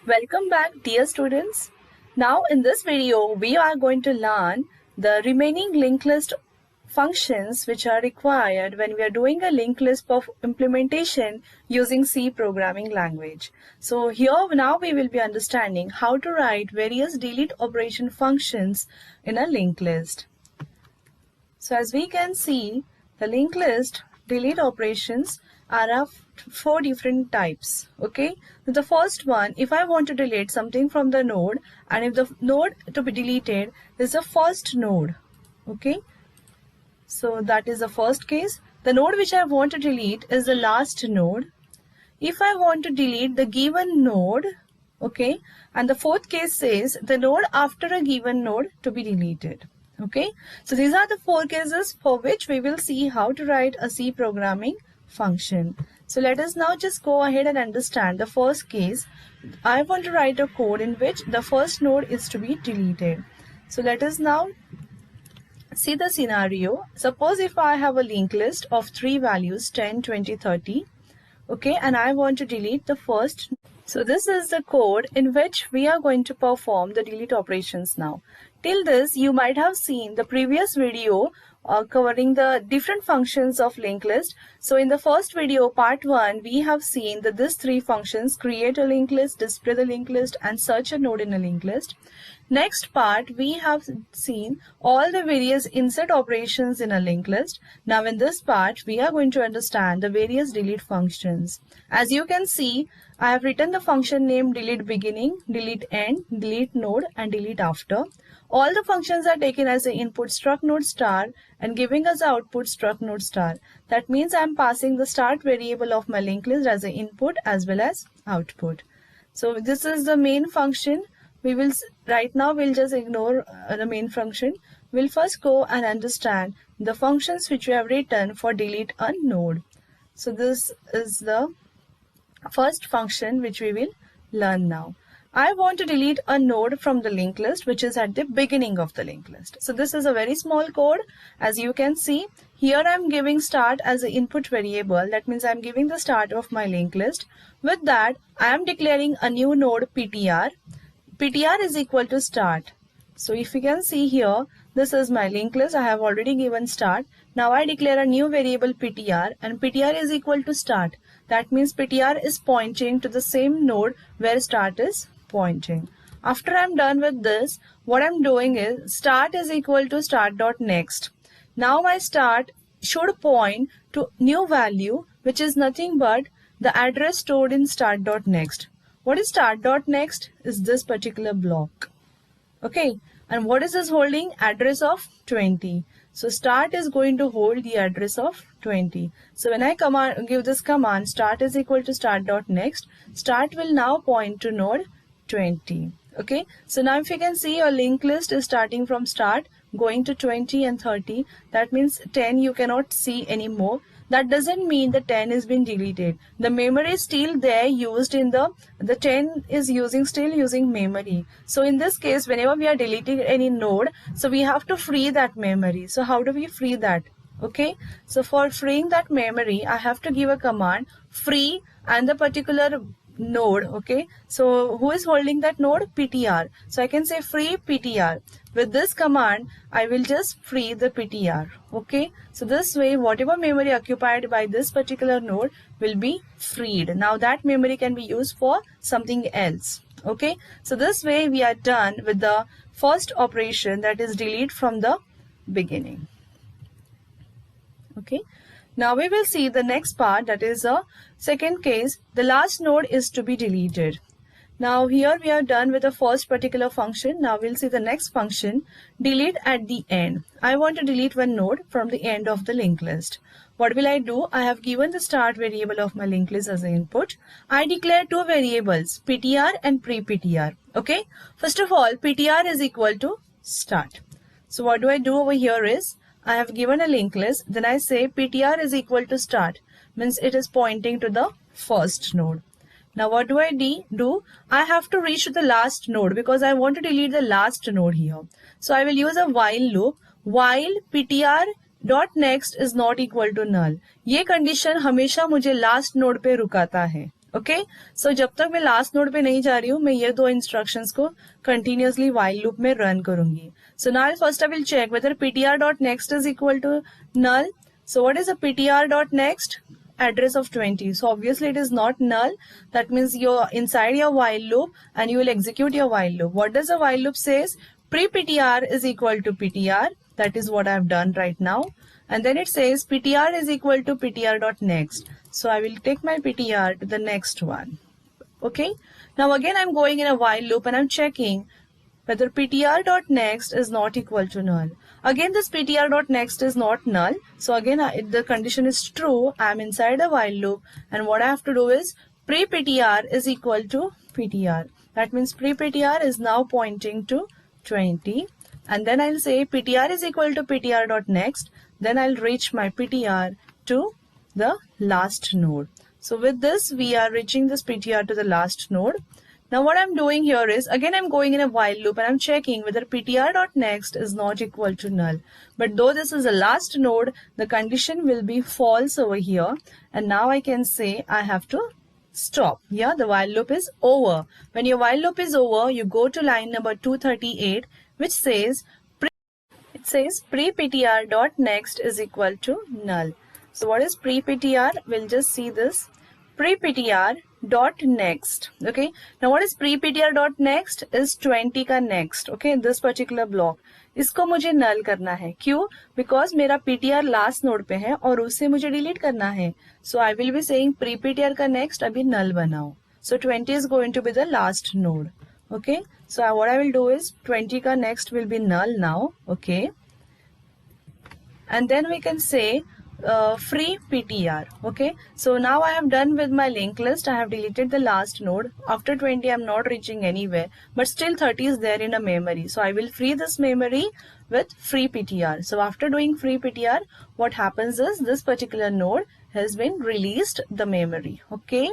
Welcome back, dear students. Now in this video, we are going to learn the remaining linked list functions which are required when we are doing a linked list of implementation using C programming language. So here now we will be understanding how to write various delete operation functions in a linked list. So as we can see, the linked list delete operations are of 4 different types. Okay, so the first one, if I want to delete something from the node, and if the node to be deleted is the first node, okay, so that is the first case. The node which I want to delete is the last node. If I want to delete the given node, okay, and the fourth case says the node after a given node to be deleted. Okay, so these are the 4 cases for which we will see how to write a C programming function. So let us now just go ahead and understand the first case. I want to write a code in which the first node is to be deleted. So let us now see the scenario. Suppose if I have a linked list of 3 values 10, 20, 30, okay, and I want to delete the first. So this is the code in which we are going to perform the delete operations now. Till this, you might have seen the previous video covering the different functions of linked list. So in the first video, part 1, we have seen that these 3 functions: create a linked list, display the linked list, and search a node in a linked list. Next part, we have seen all the various insert operations in a linked list. Now in this part, we are going to understand the various delete functions. As you can see, I have written the function name delete beginning, delete end, delete node, and delete after. All the functions are taken as the input struct node star and giving us the output struct node star. That means I am passing the start variable of my linked list as the input as well as output. So this is the main function. We will right now we'll just ignore the main function. We'll first go and understand the functions which we have written for delete a node. So this is the first function which we will learn now. I want to delete a node from the linked list which is at the beginning of the linked list. So this is a very small code. As you can see, here I am giving start as the input variable. That means I am giving the start of my linked list. With that, I am declaring a new node ptr. ptr is equal to start. So if you can see here, this is my linked list. I have already given start. Now I declare a new variable ptr, and ptr is equal to start. That means ptr is pointing to the same node where start is pointing. After I'm done with this, what I'm doing is start is equal to start.next. Now my start should point to new value, which is nothing but the address stored in start.next. What is start.next? Is this particular block. Okay, and what is this holding? Address of 20. So start is going to hold the address of 20. So when I give this command start is equal to start.next, start will now point to node 20. Okay, so now if you can see, your linked list is starting from start going to 20 and 30. That means 10 you cannot see anymore. That doesn't mean the 10 is been deleted. The memory is still there used in the 10 is still using memory. So in this case, whenever we are deleting any node, so we have to free that memory. So how do we free that? Okay, so for freeing that memory, I have to give a command free and the particular node. Okay, so who is holding that node? ptr. So I can say free ptr. With this command, I will just free the ptr. Okay, so this way whatever memory occupied by this particular node will be freed. Now that memory can be used for something else. Okay, so this way we are done with the first operation, that is delete from the beginning. Okay, now we will see the next part, that is a second case. The last node is to be deleted. Now here we are done with the first particular function. Now we'll see the next function, delete at the end. I want to delete one node from the end of the linked list. What will I do? I have given the start variable of my linked list as an input. I declare 2 variables, ptr and pre-ptr. Okay, first of all, ptr is equal to start. So what do I do over here is, I have given a linked list, then I say ptr is equal to start, means it is pointing to the first node. Now what do I do? I have to reach to the last node because I want to delete the last node here. So I will use a while loop. While ptr .next is not equal to null. ये condition हमेशा मुझे last node पे रुकाता है. Okay so जब तक मैं last node पे नहीं जा रही हूँ मैं ये दो इंस्ट्रक्शंस को कंटिन्यूअसली व्हाइल लूप में रन करूंगी. So now first I will check whether ptr.next is equal to null. So what is a ptr.next? Address of 20. So obviously it is not null. That means you're inside your while loop and you will execute your while loop. What does a while loop says? Pre-ptr is equal to ptr. That is what I have done right now. And then it says ptr is equal to ptr.next. So I will take my ptr to the next one. Okay. Now again I'm going in a while loop and I'm checking whether ptr.next is not equal to null. Again this ptr.next is not null. So again the condition is true. I'm inside a while loop and what I have to do is pre-ptr is equal to ptr. That means pre-ptr is now pointing to 20 and then I'll say ptr is equal to ptr.next. Then I'll reach my ptr to the last node. So with this we are reaching this ptr to the last node. Now what I'm doing here is again I'm going in a while loop and I'm checking whether ptr.next is not equal to null. But though this is the last node, the condition will be false over here and now I can say I have to stop. Yeah, the while loop is over. When your while loop is over, you go to line number 238 which says pre-ptr.next is equal to null. So what is pre-ptr? We'll just see this. Pre-ptr.next. Okay. Now what is pre-ptr.next? Is 20 का next. Okay. This particular block. इसको मुझे null करना है. क्यों? Because मेरा ptr last node पे है और उसे मुझे delete करना है. So I will be saying pre-ptr का next अभी null बनाओ. So 20 is going to be the last node. Okay. So what I will do is 20 का next will be null now. Okay. And then we can say free ptr. Okay. So now I have done with my linked list. I have deleted the last node. After 20 I am not reaching anywhere. But still 30 is there in a memory. So I will free this memory with free ptr. So after doing free ptr, what happens is this particular node has been released the memory. Okay.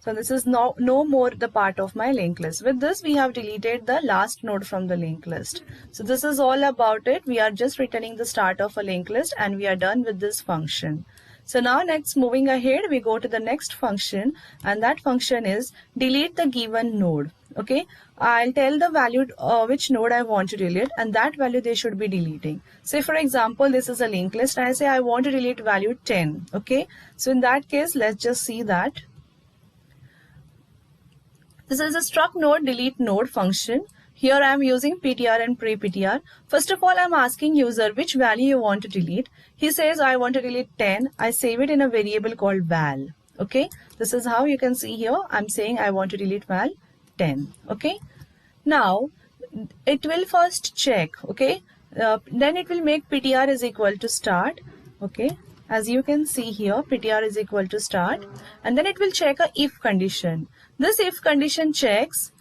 So this is no more the part of my linked list. With this, we have deleted the last node from the linked list. So this is all about it. We are just returning the start of a linked list and we are done with this function. So now next, moving ahead, we go to the next function and that function is delete the given node. Okay, I'll tell the value which node I want to delete and that value they should be deleting. Say for example, this is a linked list and I say I want to delete value 10. Okay, so in that case, let's just see that. This is a struct node delete node function. Here I am using ptr and pre-ptr. First of all, I am asking user which value you want to delete. He says I want to delete 10. I save it in a variable called val. Okay. This is how you can see here. I'm saying I want to delete val 10. Okay. Now it will first check. Okay. Then it will make ptr is equal to start. Okay. As you can see here, ptr is equal to start and then it will check a if condition. This if condition checks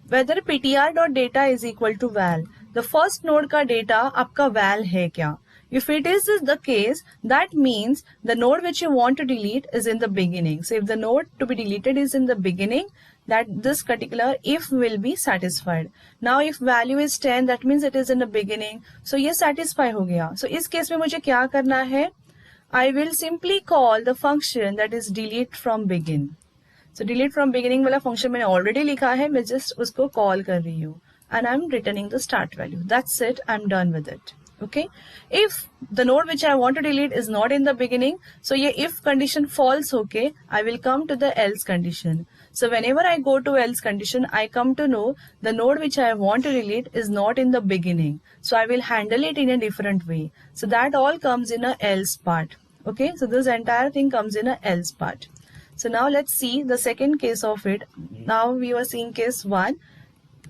whether ptr.data is equal to val. The first node का data आपका val है क्या? If it is the case, that means the node which you want to delete is in the beginning. So if the node to be deleted is in the beginning, that this particular if will be satisfied. Now if value is 10, that means it is in the beginning. So ये satisfy हो गया. So इस case में मुझे क्या करना है? I will simply call the function that is delete from begin. So delete from beginning वाला function मैंने already लिखा है, मैं just उसको call कर रही हूँ and I'm returning the start value. That's it. I'm done with it. Okay. If the node which I want to delete is not in the beginning, so ये if condition false okay, I will come to the else condition. So whenever I go to else condition, I come to know the node which I want to delete is not in the beginning. So I will handle it in a different way. So that all comes in a else part. Okay. So this entire thing comes in a else part. So now let's see the second case of it. Now we were seeing case 1.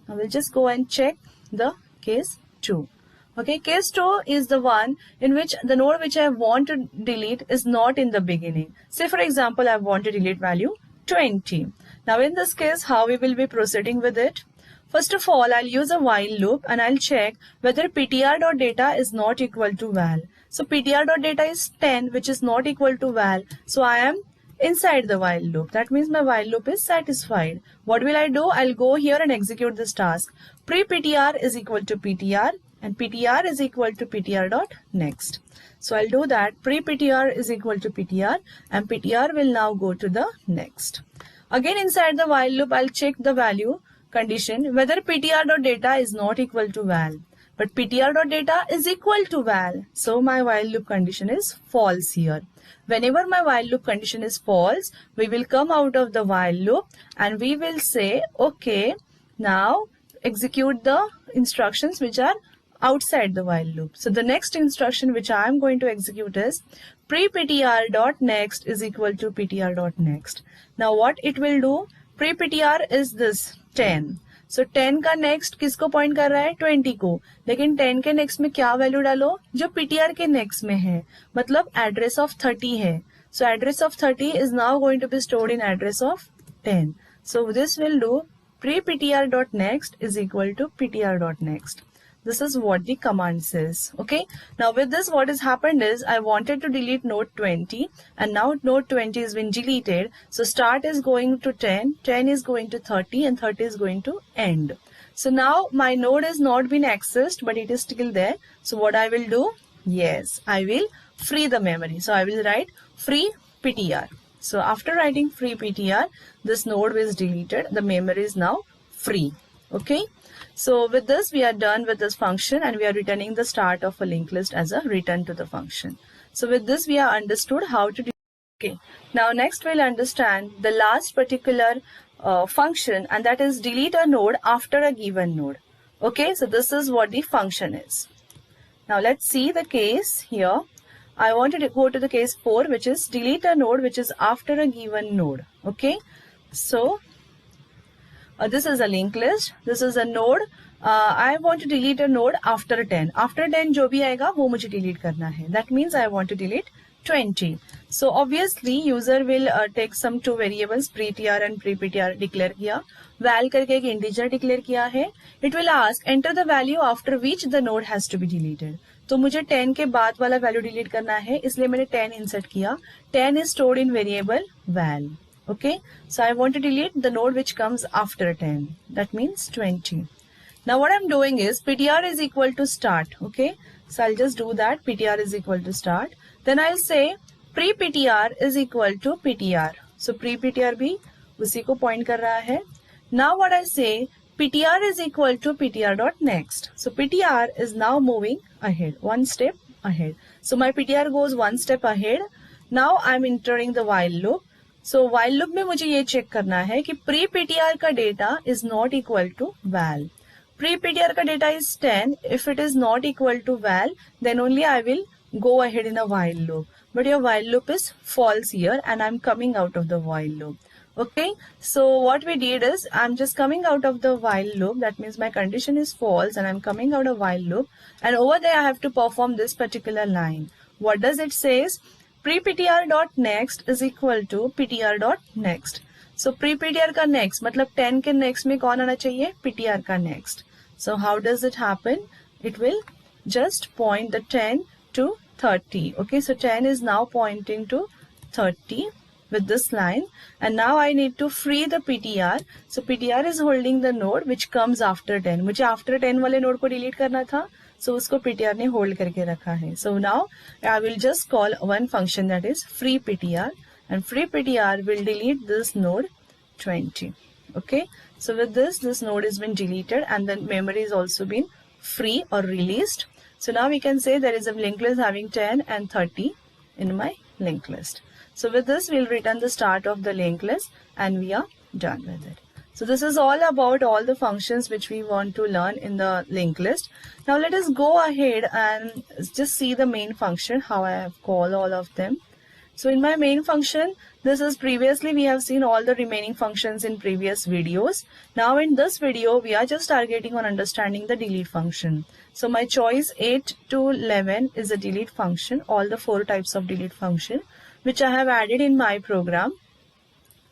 Now we'll just go and check the case 2. Okay, case 2 is the one in which the node which I want to delete is not in the beginning. Say for example, I want to delete value 20. Now in this case, how we will be proceeding with it? First of all, I'll use a while loop and I'll check whether ptr.data is not equal to val. So ptr.data is 10, which is not equal to val. So I am inside the while loop. That means my while loop is satisfied. What will I do? I'll go here and execute this task. Pre-ptr is equal to ptr. and PTR is equal to PTR dot next. So I'll do that. Pre-PTR is equal to PTR and PTR will now go to the next. Again inside the while loop, I'll check the value condition whether PTR dot data is not equal to val. But PTR dot data is equal to val. So my while loop condition is false here. Whenever my while loop condition is false, we will come out of the while loop and we will say, okay, now execute the instructions which are outside the while loop. So the next instruction which I am going to execute is pre-PTR dot next is equal to PTR dot next. Now what it will do, pre-PTR is this 10. So 10 का next किसको point कर रहा है 20 को, लेकिन 10 के next में क्या value डालो जो PTR के next में है, मतलब address of 30 है. So address of 30 is now going to be stored in address of 10. So this will do pre-PTR dot next is equal to PTR dot next. This is what the command says. Okay. Now with this, what has happened is I wanted to delete node 20 and now node 20 has been deleted. So start is going to 10, 10 is going to 30 and 30 is going to end. So now my node has not been accessed, but it is still there. So what I will do? Yes, I will free the memory. So I will write free PTR. So after writing free PTR, this node is deleted. The memory is now free. Okay. So with this, we are done with this function and we are returning the start of a linked list as a return to the function. So with this, we have understood how to do. Okay. Now next we'll understand the last particular function, and that is delete a node after a given node. Okay. So this is what the function is. Now let's see the case here. I wanted to go to the case 4, which is delete a node which is after a given node. Okay. So this is a linked list. This is a node. I want to delete a node after 10. After 10 जो भी आएगा वो मुझे delete करना है. That means I want to delete 20. So obviously user will take some two variables pre-tr and pre-ptr declare किया. Val करके एक integer declare किया है. It will ask enter the value after which the node has to be deleted. तो मुझे 10 के बाद वाला value delete करना है, इसलिए मैंने 10 insert किया. 10 is stored in variable val. Okay, so I want to delete the node which comes after 10. That means 20. Now what I'm doing is PTR is equal to start. Okay, so I'll just do that. PTR is equal to start. Then I'll say pre-PTR is equal to PTR. So pre-PTR भी उसी को point कर रहा है. Now what I say, PTR is equal to PTR dot next. So PTR is now moving ahead, one step ahead. So my PTR goes one step ahead. Now I'm entering the while loop. So while loop में मुझे ये check करना है कि pre-PTR का data is not equal to val. Pre-PTR का data is 10. If it is not equal to val, then only I will go ahead in a while loop. But your while loop is false here and I'm coming out of the while loop. Okay, so what we did is I'm just coming out of the while loop. That means my condition is false and I'm coming out of while loop. And over there I have to perform this particular line. What does it says? Pre-PTR dot next is equal to PTR dot next. So pre-PTR का next मतलब 10 के next में कौन आना चाहिए? PTR का next. So how does it happen? It will just point the 10 to 30. Okay, so 10 is now pointing to 30 with this line, and now I need to free the PTR. So PTR is holding the node which comes after 10. मुझे after 10 वाले node को delete करना था. So उसको PTR ने hold करके रखा है. So now I will just call one function that is free PTR, and free PTR will delete this node 20. Okay. So with this node has been deleted and then memory is also been free or released. So now we can say there is a linked list having 10 and 30 in my linked list. So with this we'll return the start of the linked list and we are done with it. So this is all about all the functions which we want to learn in the linked list. Now let us go ahead and just see the main function, how I have called all of them. So in my main function, this is previously we have seen all the remaining functions in previous videos. Now in this video, we are just targeting on understanding the delete function. So my choice 8 to 11 is a delete function, all the 4 types of delete function, which I have added in my program.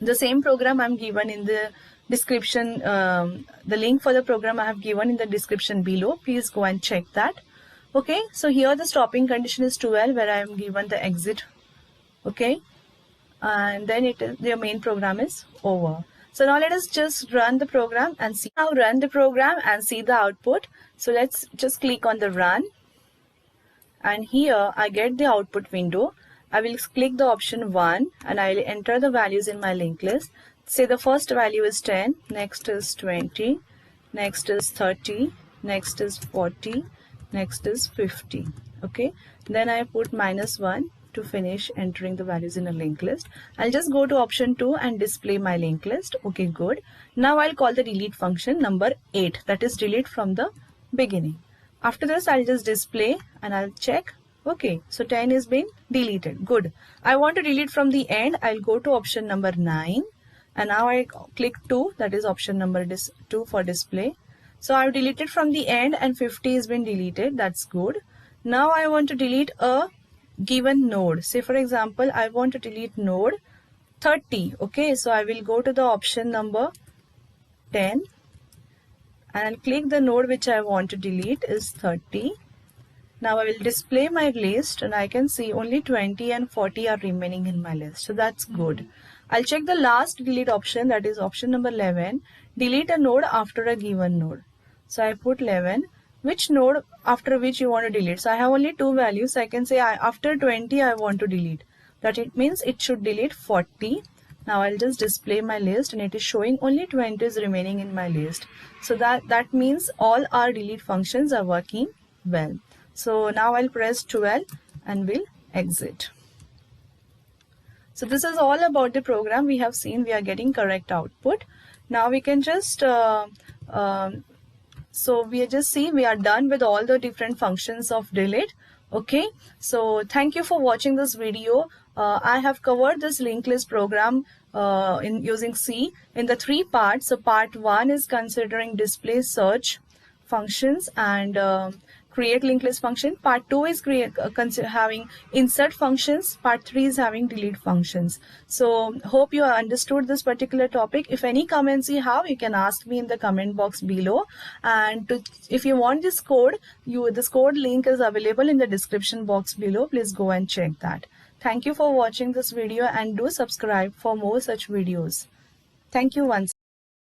The same program I'm given in the description, the link for the program I have given in the description below. Please go and check that. Okay, so here the stopping condition is 12 where I am given the exit. Okay, and then the main program is over. So now let us just run the program and see. Now run the program and see the output. So let's just click on the run. And here I get the output window. I will click the option 1 and I will enter the values in my linked list. Say the first value is 10, next is 20, next is 30, next is 40, next is 50. Okay, then I put -1 to finish entering the values in a linked list. I'll just go to option 2 and display my linked list. Okay, good. Now I'll call the delete function number 8, that is delete from the beginning. After this, I'll just display and I'll check. Okay, so 10 is been deleted. Good. I want to delete from the end. I'll go to option number 9 and now I click 2, that is option number 2 for display. So I've deleted from the end and 50 has been deleted. That's good. Now I want to delete a given node. Say for example, I want to delete node 30. Okay, so I will go to the option number 10 and I'll click the node which I want to delete is 30. Now I will display my list and I can see only 20 and 40 are remaining in my list. So that's good. I'll check the last delete option, that is option number 11. Delete a node after a given node. So I put 11. Which node after which you want to delete? So I have only 2 values. I can say after 20 I want to delete. That it means it should delete 40. Now I'll just display my list and it is showing only 20 is remaining in my list. So that means all our delete functions are working well. So now I'll press 12 and we'll exit. So this is all about the program. We have seen we are getting correct output. Now we can just so we just see we are done with all the different functions of delete. Okay, so thank you for watching this video. I have covered this linked list program in using C in the 3 parts. So part 1 is considering display, search functions and create linked list function. Part 2 is having insert functions. Part 3 is having delete functions. So hope you understood this particular topic. If any comments you have, you can ask me in the comment box below. And if you want this code, this code link is available in the description box below. Please go and check that. Thank you for watching this video and do subscribe for more such videos. Thank you once.